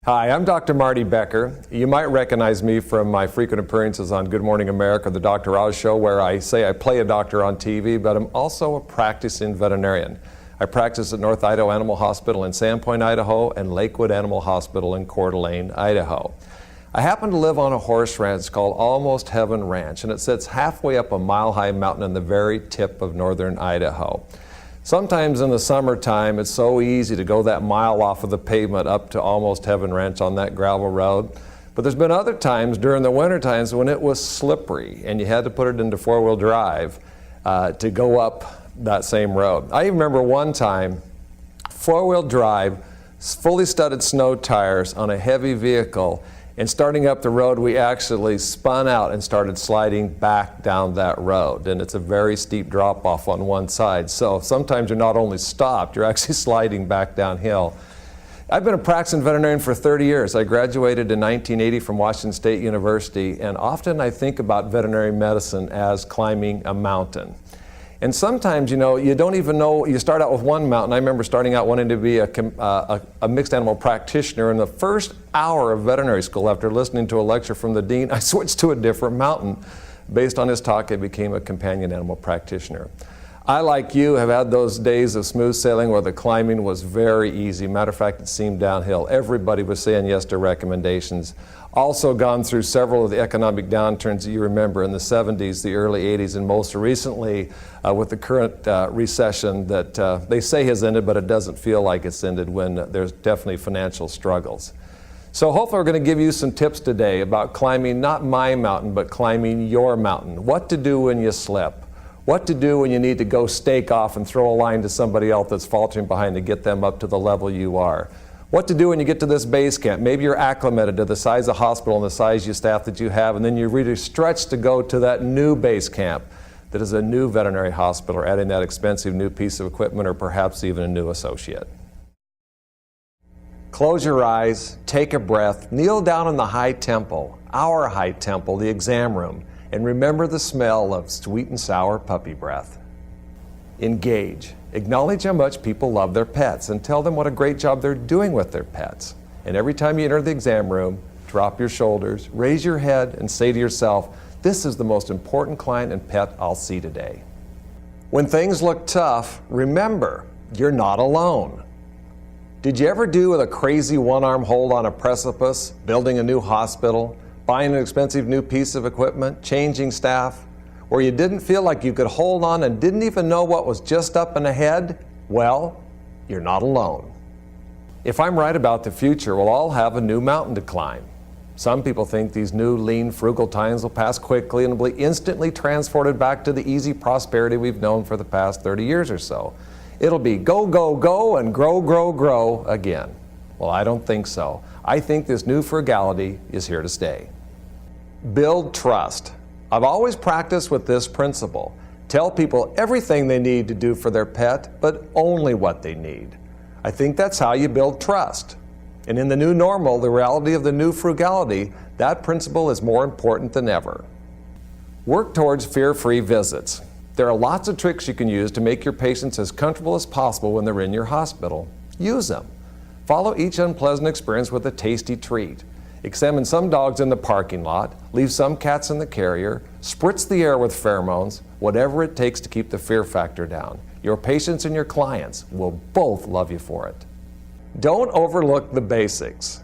Hi, I'm Dr. Marty Becker. You might recognize me from my frequent appearances on Good Morning America, the Dr. Oz Show, where I say I play a doctor on TV, but I'm also a practicing veterinarian. I practice at North Idaho Animal Hospital in Sandpoint, Idaho, and Lakewood Animal Hospital in Coeur d'Alene, Idaho. I happen to live on a horse ranch called Almost Heaven Ranch, and it sits halfway up a mile-high mountain in the very tip of northern Idaho. Sometimes in the summertime, it's so easy to go that mile off of the pavement up to Almost Heaven Ranch on that gravel road. But there's been other times during the winter times when it was slippery and you had to put it into four-wheel drive to go up that same road. I even remember one time, four-wheel drive, fully studded snow tires on a heavy vehicle, and starting up the road, we actually spun out and started sliding back down that road. And it's a very steep drop off on one side. So sometimes you're not only stopped, you're actually sliding back downhill. I've been a practicing veterinarian for 30 years. I graduated in 1980 from Washington State University, and often I think about veterinary medicine as climbing a mountain. And sometimes, you don't even know, you start out with one mountain. I remember starting out wanting to be a mixed animal practitioner. In the first hour of veterinary school, after listening to a lecture from the dean, I switched to a different mountain. Based on his talk, I became a companion animal practitioner. I, like you, have had those days of smooth sailing where the climbing was very easy. Matter of fact, it seemed downhill. Everybody was saying yes to recommendations. Also gone through several of the economic downturns that you remember in the 70s, the early 80s, and most recently with the current recession that they say has ended, but it doesn't feel like it's ended when there's definitely financial struggles. So hopefully we're going to give you some tips today about climbing not my mountain, but climbing your mountain. What to do when you slip. What to do when you need to go stake off and throw a line to somebody else that's faltering behind to get them up to the level you are. What to do when you get to this base camp. Maybe you're acclimated to the size of hospital and the size of staff that you have, and then you're really stretched to go to that new base camp that is a new veterinary hospital, or adding that expensive new piece of equipment, or perhaps even a new associate. Close your eyes, take a breath, kneel down in the high temple, our high temple, the exam room, and remember the smell of sweet and sour puppy breath. Engage. Acknowledge how much people love their pets and tell them what a great job they're doing with their pets. And every time you enter the exam room, drop your shoulders, raise your head, and say to yourself, this is the most important client and pet I'll see today. When things look tough, remember, you're not alone. Did you ever do a crazy one-arm hold on a precipice, building a new hospital, buying an expensive new piece of equipment, changing staff, where you didn't feel like you could hold on and didn't even know what was just up and ahead? Well, you're not alone. If I'm right about the future, we'll all have a new mountain to climb. Some people think these new, lean, frugal times will pass quickly and will be instantly transported back to the easy prosperity we've known for the past 30 years or so. It'll be go, go, go, and grow, grow, grow again. Well, I don't think so. I think this new frugality is here to stay. Build trust. I've always practiced with this principle. Tell people everything they need to do for their pet, but only what they need. I think that's how you build trust. And in the new normal, the reality of the new frugality, that principle is more important than ever. Work towards fear-free visits. There are lots of tricks you can use to make your patients as comfortable as possible when they're in your hospital. Use them. Follow each unpleasant experience with a tasty treat. Examine some dogs in the parking lot, leave some cats in the carrier, spritz the air with pheromones, whatever it takes to keep the fear factor down. Your patients and your clients will both love you for it. Don't overlook the basics.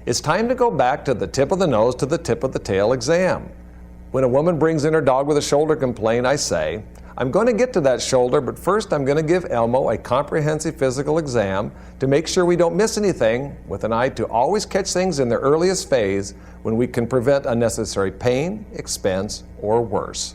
It's time to go back to the tip of the nose to the tip of the tail exam. When a woman brings in her dog with a shoulder complaint, I say, I'm going to get to that shoulder, but first I'm going to give Elmo a comprehensive physical exam to make sure we don't miss anything, with an eye to always catch things in their earliest phase when we can prevent unnecessary pain, expense, or worse.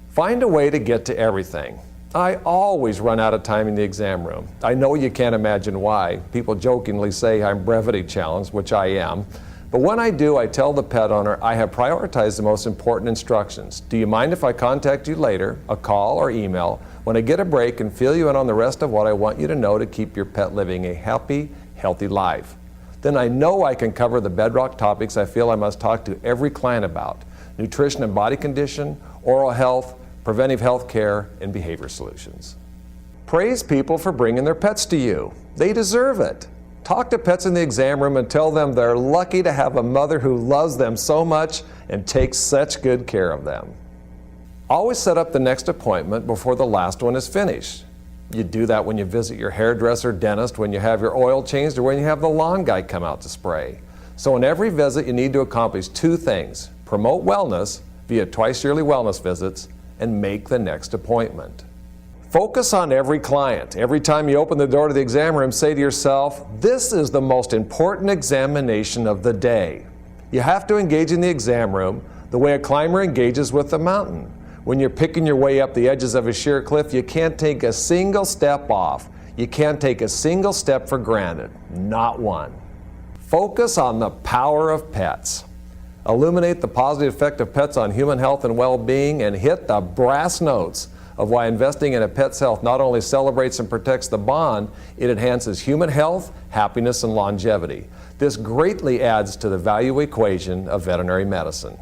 Find a way to get to everything. I always run out of time in the exam room. I know you can't imagine why. People jokingly say I'm brevity challenged, which I am. But when I do, I tell the pet owner I have prioritized the most important instructions. Do you mind if I contact you later, a call or email, when I get a break and fill you in on the rest of what I want you to know to keep your pet living a happy, healthy life? Then I know I can cover the bedrock topics I feel I must talk to every client about: nutrition and body condition, oral health, preventive health care, and behavior solutions. Praise people for bringing their pets to you. They deserve it. Talk to pets in the exam room and tell them they're lucky to have a mother who loves them so much and takes such good care of them. Always set up the next appointment before the last one is finished. You do that when you visit your hairdresser, dentist, when you have your oil changed, or when you have the lawn guy come out to spray. So in every visit, you need to accomplish two things: promote wellness via twice-yearly wellness visits and make the next appointment. Focus on every client. Every time you open the door to the exam room, say to yourself, this is the most important examination of the day. You have to engage in the exam room the way a climber engages with the mountain. When you're picking your way up the edges of a sheer cliff, you can't take a single step off. You can't take a single step for granted, not one. Focus on the power of pets. Illuminate the positive effect of pets on human health and well-being, and hit the brass notes of why investing in a pet's health not only celebrates and protects the bond, it enhances human health, happiness, and longevity. This greatly adds to the value equation of veterinary medicine.